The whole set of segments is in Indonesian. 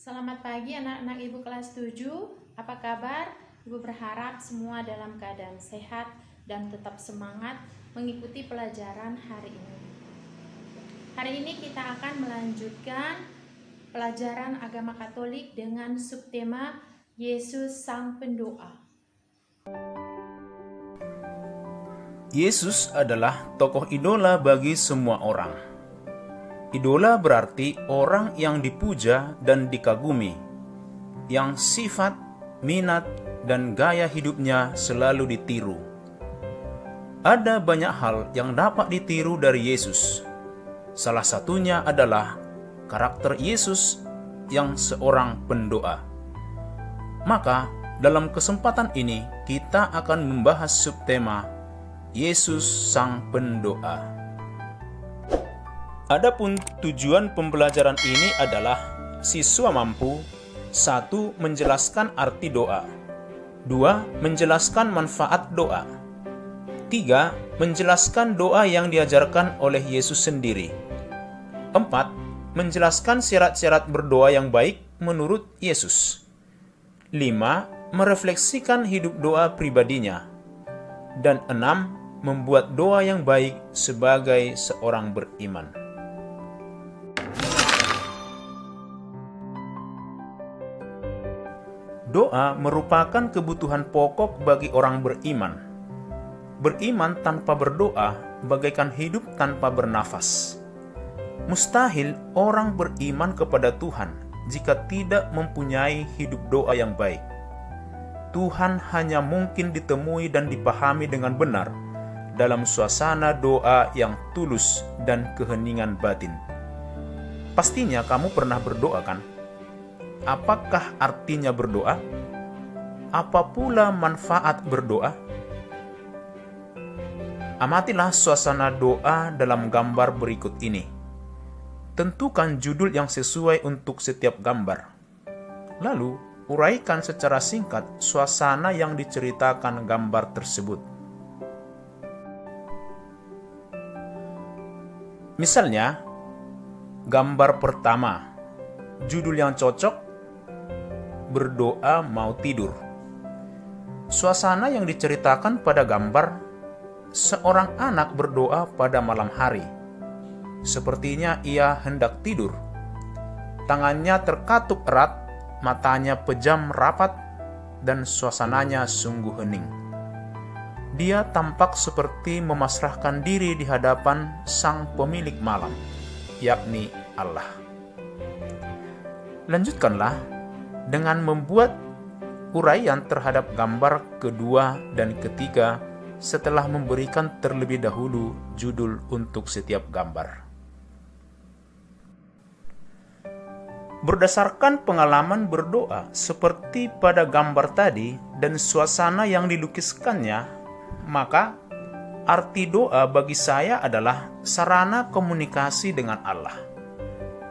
Selamat pagi anak-anak Ibu kelas 7. Apa kabar? Ibu berharap semua dalam keadaan sehat dan tetap semangat mengikuti pelajaran hari ini. Hari ini kita akan melanjutkan pelajaran agama Katolik dengan subtema Yesus Sang Pendoa. Yesus adalah tokoh idola bagi semua orang. Idola berarti orang yang dipuja dan dikagumi, yang sifat, minat, dan gaya hidupnya selalu ditiru. Ada banyak hal yang dapat ditiru dari Yesus. Salah satunya adalah karakter Yesus yang seorang pendoa. Maka, dalam kesempatan ini kita akan membahas subtema Yesus Sang Pendoa. Adapun tujuan pembelajaran ini adalah siswa mampu 1. Menjelaskan arti doa, 2. Menjelaskan manfaat doa, 3. Menjelaskan doa yang diajarkan oleh Yesus sendiri, 4. Menjelaskan syarat-syarat berdoa yang baik menurut Yesus, 5. Merefleksikan hidup doa pribadinya, dan 6. Membuat doa yang baik sebagai seorang beriman. Doa merupakan kebutuhan pokok bagi orang beriman. Beriman tanpa berdoa bagaikan hidup tanpa bernafas. Mustahil orang beriman kepada Tuhan jika tidak mempunyai hidup doa yang baik. Tuhan hanya mungkin ditemui dan dipahami dengan benar dalam suasana doa yang tulus dan keheningan batin. Pastinya kamu pernah berdoa, kan? Apakah artinya berdoa? Apa pula manfaat berdoa? Amatilah suasana doa dalam gambar berikut ini. Tentukan judul yang sesuai untuk setiap gambar. Lalu, uraikan secara singkat suasana yang diceritakan gambar tersebut. Misalnya, gambar pertama, judul yang cocok, berdoa mau tidur. Suasana yang diceritakan pada gambar, seorang anak berdoa pada malam hari. Sepertinya ia hendak tidur. Tangannya terkatup erat, matanya pejam rapat, dan suasananya sungguh hening. Dia tampak seperti memasrahkan diri di hadapan sang pemilik malam, yakni Allah. Lanjutkanlah dengan membuat uraian terhadap gambar kedua dan ketiga setelah memberikan terlebih dahulu judul untuk setiap gambar. Berdasarkan pengalaman berdoa seperti pada gambar tadi dan suasana yang dilukiskannya, maka arti doa bagi saya adalah sarana komunikasi dengan Allah.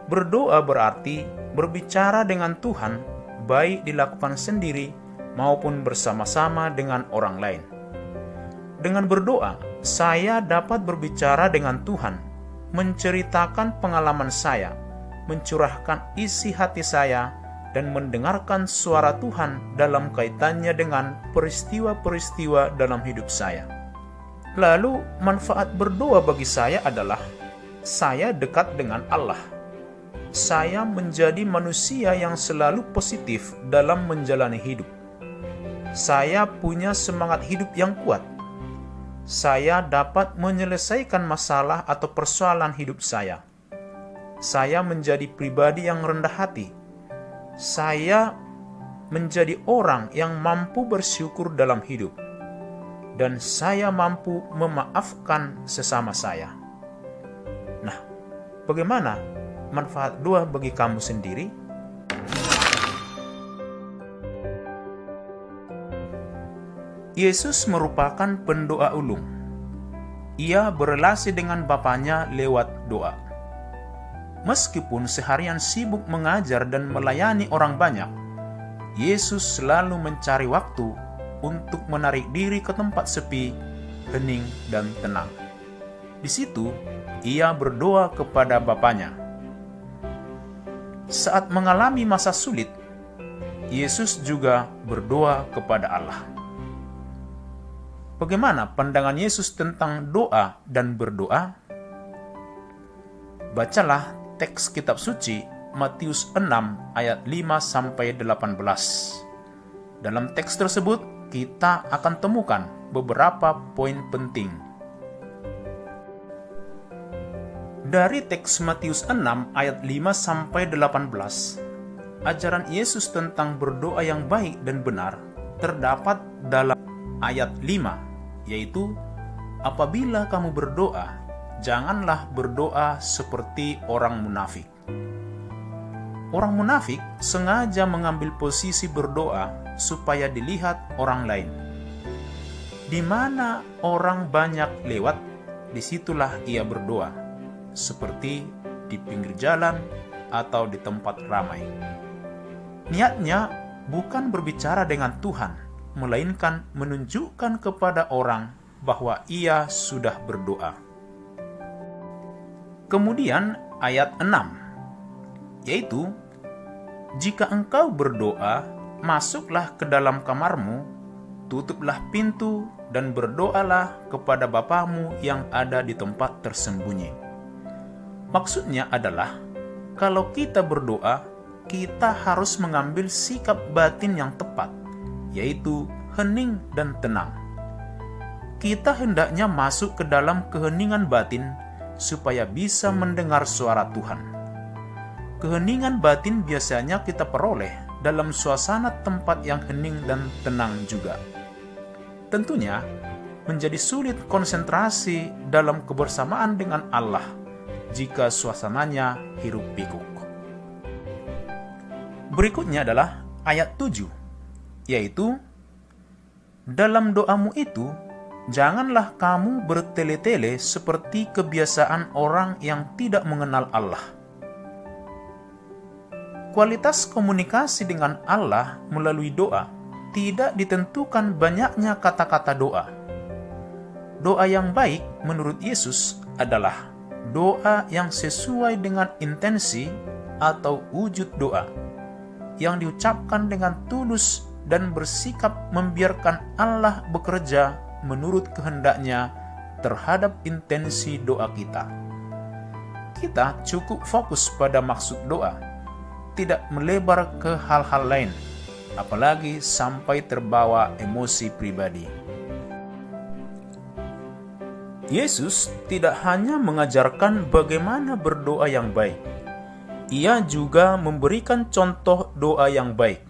Berdoa berarti berbicara dengan Tuhan, baik dilakukan sendiri maupun bersama-sama dengan orang lain. Dengan berdoa, saya dapat berbicara dengan Tuhan, menceritakan pengalaman saya, mencurahkan isi hati saya, dan mendengarkan suara Tuhan dalam kaitannya dengan peristiwa-peristiwa dalam hidup saya. Lalu, manfaat berdoa bagi saya adalah saya dekat dengan Allah. Saya menjadi manusia yang selalu positif dalam menjalani hidup. Saya punya semangat hidup yang kuat. Saya dapat menyelesaikan masalah atau persoalan hidup saya. Saya menjadi pribadi yang rendah hati. Saya menjadi orang yang mampu bersyukur dalam hidup. Dan saya mampu memaafkan sesama saya. Nah, bagaimana manfaat doa bagi kamu sendiri? Yesus merupakan pendoa ulung. Ia berelasi dengan Bapanya lewat doa. Meskipun seharian sibuk mengajar dan melayani orang banyak, Yesus selalu mencari waktu untuk menarik diri ke tempat sepi, hening, dan tenang. Di situ, ia berdoa kepada Bapanya. saat mengalami masa sulit, Yesus juga berdoa kepada Allah. Bagaimana pandangan Yesus tentang doa dan berdoa? Bacalah teks kitab suci Matius 6 ayat 5-18. Dalam teks tersebut kita akan temukan beberapa poin penting. Dari teks Matius 6 ayat 5-18, ajaran Yesus tentang berdoa yang baik dan benar terdapat dalam ayat 5, yaitu apabila kamu berdoa, janganlah berdoa seperti orang munafik. Orang munafik sengaja mengambil posisi berdoa supaya dilihat orang lain. Di mana orang banyak lewat, disitulah ia berdoa, seperti di pinggir jalan atau di tempat ramai. Niatnya bukan berbicara dengan Tuhan, melainkan menunjukkan kepada orang bahwa ia sudah berdoa. Kemudian ayat 6, yaitu, jika engkau berdoa, masuklah ke dalam kamarmu, tutuplah pintu, dan berdoalah kepada Bapamu yang ada di tempat tersembunyi. Maksudnya adalah, kalau kita berdoa, kita harus mengambil sikap batin yang tepat, yaitu hening dan tenang. Kita hendaknya masuk ke dalam keheningan batin supaya bisa mendengar suara Tuhan. Keheningan batin biasanya kita peroleh dalam suasana tempat yang hening dan tenang juga. Tentunya, menjadi sulit konsentrasi dalam kebersamaan dengan Allah jika suasananya hiruk-pikuk. Berikutnya adalah ayat 7, yaitu, dalam doamu itu, janganlah kamu bertele-tele seperti kebiasaan orang yang tidak mengenal Allah. Kualitas komunikasi dengan Allah melalui doa tidak ditentukan banyaknya kata-kata doa. Doa yang baik menurut Yesus adalah doa yang sesuai dengan intensi atau wujud doa, yang diucapkan dengan tulus dan bersikap membiarkan Allah bekerja menurut kehendaknya terhadap intensi doa kita. Kita cukup fokus pada maksud doa, tidak melebar ke hal-hal lain, apalagi sampai terbawa emosi pribadi. Yesus tidak hanya mengajarkan bagaimana berdoa yang baik, ia juga memberikan contoh doa yang baik.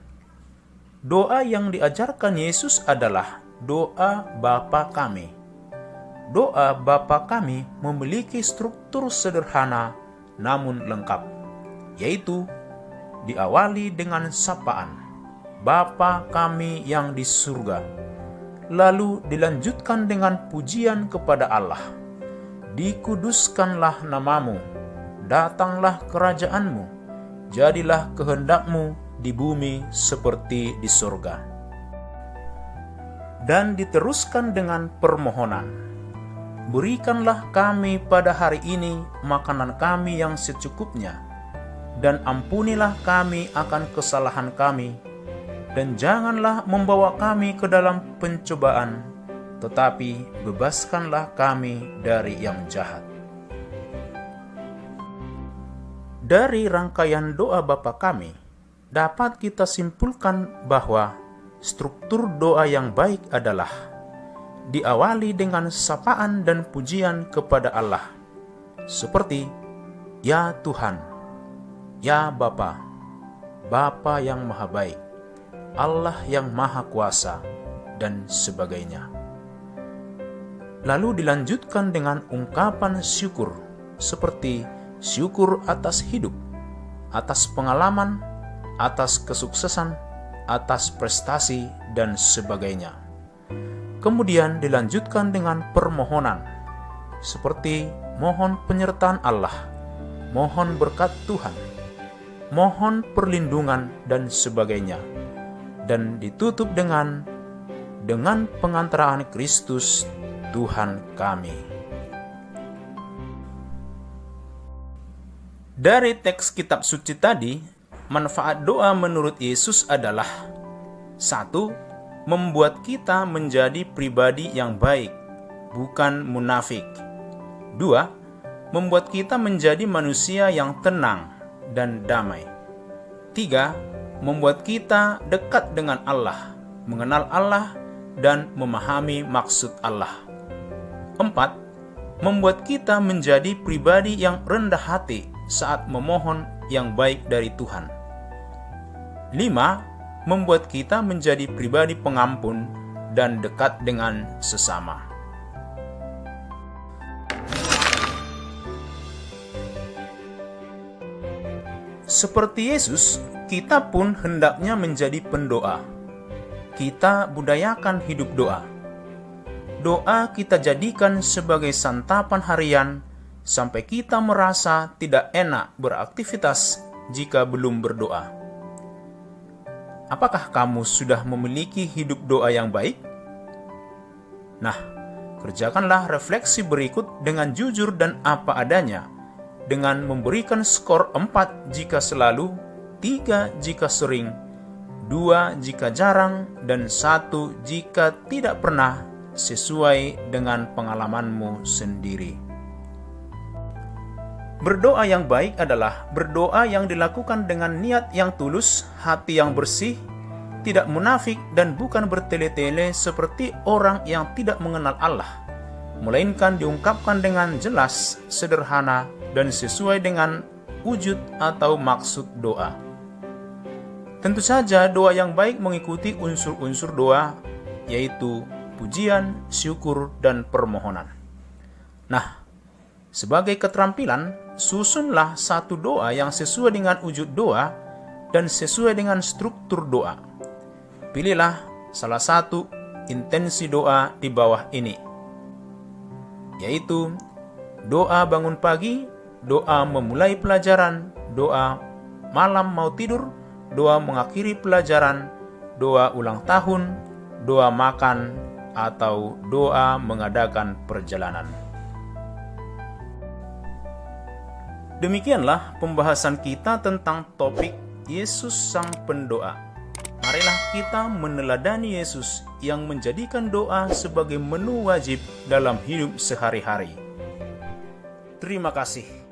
Doa yang diajarkan Yesus adalah doa Bapa Kami. Doa Bapa Kami memiliki struktur sederhana namun lengkap, yaitu diawali dengan sapaan, Bapa Kami yang di surga, lalu dilanjutkan dengan pujian kepada Allah. Dikuduskanlah namamu, datanglah kerajaanmu, jadilah kehendakmu di bumi seperti di surga. Dan diteruskan dengan permohonan, berikanlah kami pada hari ini makanan kami yang secukupnya, dan ampunilah kami akan kesalahan kami, dan janganlah membawa kami ke dalam pencobaan, tetapi bebaskanlah kami dari yang jahat. Dari rangkaian doa Bapa Kami, dapat kita simpulkan bahwa struktur doa yang baik adalah diawali dengan sapaan dan pujian kepada Allah, seperti, Ya Tuhan, Ya Bapa, Bapa yang Maha Baik, Allah yang Maha Kuasa, dan sebagainya. Lalu dilanjutkan dengan ungkapan syukur, seperti syukur atas hidup, atas pengalaman, atas kesuksesan, atas prestasi, dan sebagainya. Kemudian dilanjutkan dengan permohonan, seperti mohon penyertaan Allah, mohon berkat Tuhan, mohon perlindungan, dan sebagainya. Dan ditutup dengan pengantaraan Kristus Tuhan kami. Dari teks kitab suci tadi, manfaat doa menurut Yesus adalah: 1. Membuat kita menjadi pribadi yang baik, bukan munafik. 2. Membuat kita menjadi manusia yang tenang dan damai. 3. Membuat kita dekat dengan Allah, mengenal Allah, dan memahami maksud Allah. 4. Membuat kita menjadi pribadi yang rendah hati saat memohon yang baik dari Tuhan. 5. Membuat kita menjadi pribadi pengampun dan dekat dengan sesama. Seperti Yesus, kita pun hendaknya menjadi pendoa. Kita budayakan hidup doa. Doa kita jadikan sebagai santapan harian sampai kita merasa tidak enak beraktivitas jika belum berdoa. Apakah kamu sudah memiliki hidup doa yang baik? Nah, kerjakanlah refleksi berikut dengan jujur dan apa adanya, dengan memberikan skor 4 jika selalu, 3 jika sering, 2 jika jarang, dan 1 jika tidak pernah, sesuai dengan pengalamanmu sendiri. Berdoa yang baik adalah berdoa yang dilakukan dengan niat yang tulus, hati yang bersih, tidak munafik, dan bukan bertele-tele seperti orang yang tidak mengenal Allah, melainkan diungkapkan dengan jelas, sederhana, dan sesuai dengan wujud atau maksud doa. Tentu saja doa yang baik mengikuti unsur-unsur doa, yaitu pujian, syukur, dan permohonan. Nah, sebagai keterampilan, susunlah satu doa yang sesuai dengan wujud doa dan sesuai dengan struktur doa. Pilihlah salah satu intensi doa di bawah ini, yaitu doa bangun pagi, doa memulai pelajaran, doa malam mau tidur, doa mengakhiri pelajaran, doa ulang tahun, doa makan, atau doa mengadakan perjalanan. Demikianlah pembahasan kita tentang topik Yesus Sang Pendoa. Marilah kita meneladani Yesus yang menjadikan doa sebagai menu wajib dalam hidup sehari-hari. Terima kasih.